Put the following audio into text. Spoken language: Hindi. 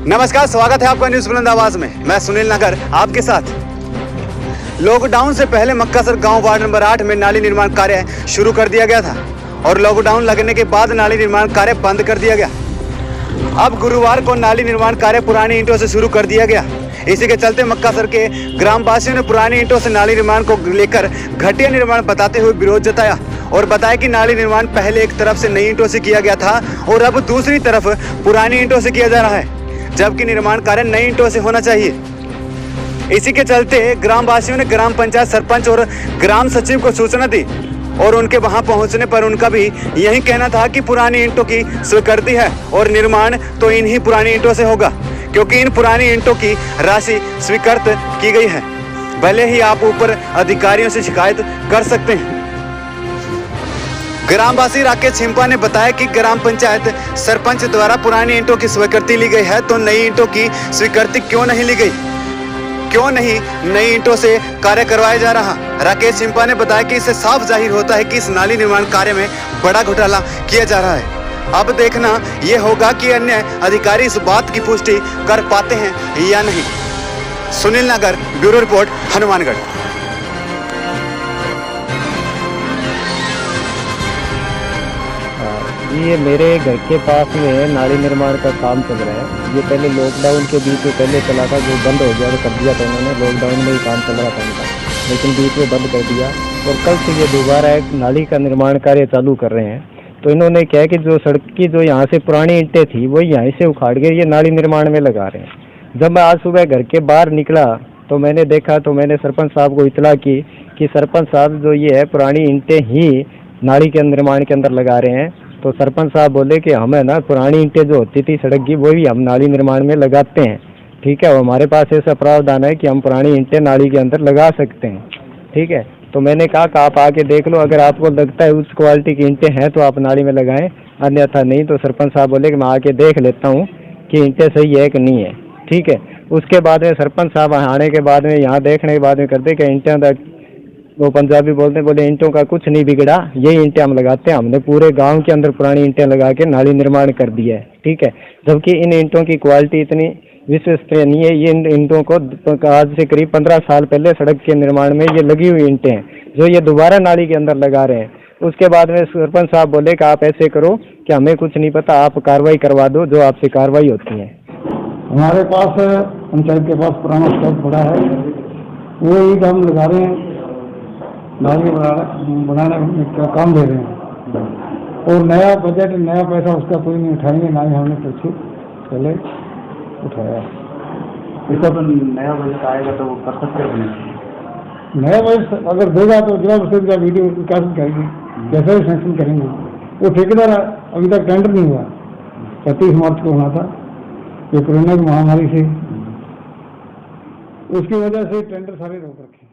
नमस्कार, स्वागत है आपका न्यूज़ बुलंद आवाज में। मैं सुनील नगर आपके साथ। लॉकडाउन से पहले मक्कासर गांव वार्ड नंबर 8 में नाली निर्माण कार्य शुरू कर दिया गया था और लॉकडाउन लगने के बाद नाली निर्माण कार्य बंद कर दिया गया। अब गुरुवार को नाली निर्माण कार्य पुरानी ईंटों से शुरू कर दिया गया। इसी के चलते मक्कासर के ग्रामवासियों ने पुरानी ईंटों से नाली निर्माण को लेकर घटिया निर्माण बताते हुए विरोध जताया और बताया कि नाली निर्माण पहले एक तरफ से नई ईंटों से किया गया था और अब दूसरी तरफ पुरानी ईंटों से किया जा रहा है, जबकि निर्माण कार्य नई ईंटों से होना चाहिए। इसी के चलते ग्रामवासियों ने ग्राम पंचायत सरपंच और ग्राम सचिव को सूचना दी और उनके वहां पहुंचने पर उनका भी यही कहना था कि पुरानी ईंटों की स्वीकृति है और निर्माण तो इन्हीं पुरानी ईंटों से होगा, क्योंकि इन पुरानी ईंटों की राशि स्वीकृत की गई है। भले ही आप ऊपर अधिकारियों से शिकायत कर सकते हैं। ग्रामवासी राकेश छिंपा ने बताया कि ग्राम पंचायत सरपंच द्वारा पुरानी ईंटों की स्वीकृति ली गई है, तो नई ईंटों की स्वीकृति क्यों नहीं ली गई? क्यों नहीं नई ईंटों से कार्य करवाया जा रहा? राकेश छिंपा ने बताया कि इससे साफ जाहिर होता है कि इस नाली निर्माण कार्य में बड़ा घोटाला किया जा रहा है। अब देखना यह होगा कि अन्य अधिकारी इस बात की पुष्टि कर पाते हैं या नहीं। सुनील नगर, ब्यूरो रिपोर्ट, हनुमानगढ़। ये मेरे घर के पास में नाली निर्माण का काम चल रहा है। ये पहले लॉकडाउन के बीच में पहले चला था, जो बंद हो गया, तो कर दिया था इन्होंने। लॉकडाउन में ही काम चल रहा था इनका, लेकिन बीच में बंद कर दिया और कल से ये दोबारा एक नाली का निर्माण कार्य चालू कर रहे हैं। तो इन्होंने क्या है कि जो सड़क की जो यहाँ से पुरानी ईंटें थी वो यहाँ से उखाड़ के ये नाली निर्माण में लगा रहे हैं। जब मैं आज सुबह घर के बाहर निकला तो मैंने देखा, तो मैंने सरपंच साहब को इतला की कि सरपंच साहब जो ये है पुरानी ईंटें ही नाली के निर्माण के अंदर लगा रहे हैं। तो सरपंच साहब बोले कि हमें ना पुरानी ईंटें जो होती थी सड़क की वही हम नाली निर्माण में लगाते हैं, ठीक है। और हमारे पास ऐसा प्रावधान है कि हम पुरानी ईंटें नाली के अंदर लगा सकते हैं, ठीक है। तो मैंने कहा कि आप आके देख लो, अगर आपको लगता है उच्च क्वालिटी की ईंटें हैं तो आप नाली में लगाएं, अन्यथा नहीं। तो सरपंच साहब बोले कि मैं आके देख लेता हूँ कि ईंटें सही है कि नहीं है, ठीक है। उसके बाद में सरपंच साहब आने के बाद में यहाँ देखने के बाद में करते कि ईंटें, वो पंजाबी बोलते, बोले ईंटों का कुछ नहीं बिगड़ा, यही ईंटें हम लगाते हैं। हमने पूरे गांव के अंदर पुरानी ईंटें लगा के नाली निर्माण कर दिया है, ठीक है। जबकि इन ईंटों की क्वालिटी इतनी विश्वसनीय नहीं है। ये इन ईंटों को आज से करीब 15 साल पहले सड़क के निर्माण में ये लगी हुई ईंटें हैं, जो ये दोबारा नाली के अंदर लगा रहे हैं। उसके बाद में सरपंच साहब बोले कि आप ऐसे करो कि हमें कुछ नहीं पता, आप कार्रवाई करवा दो, जो आपसे कार्रवाई होती है। हमारे पास पंचायत के पास पुराना स्टॉक पड़ा है, वो ईंट हम लगा रहे हैं, नाली बनाने का काम दे रहे हैं। और नया बजट, नया पैसा उसका कोई नहीं उठाएंगे, ना ही हमने पूछी पहले उठाया। इसका तो नया बजट आएगा तो वो कर सकते हैं। नया बजट अगर देगा तो जिला परिषद का वीडियो विकास करेंगे, कैसे भी सैंक्शन करेंगे। वो ठेकेदार अभी तक टेंडर नहीं हुआ, 31 मार्च को होना था। ये कोरोना की महामारी से, उसकी वजह से टेंडर सारे रोक रखे।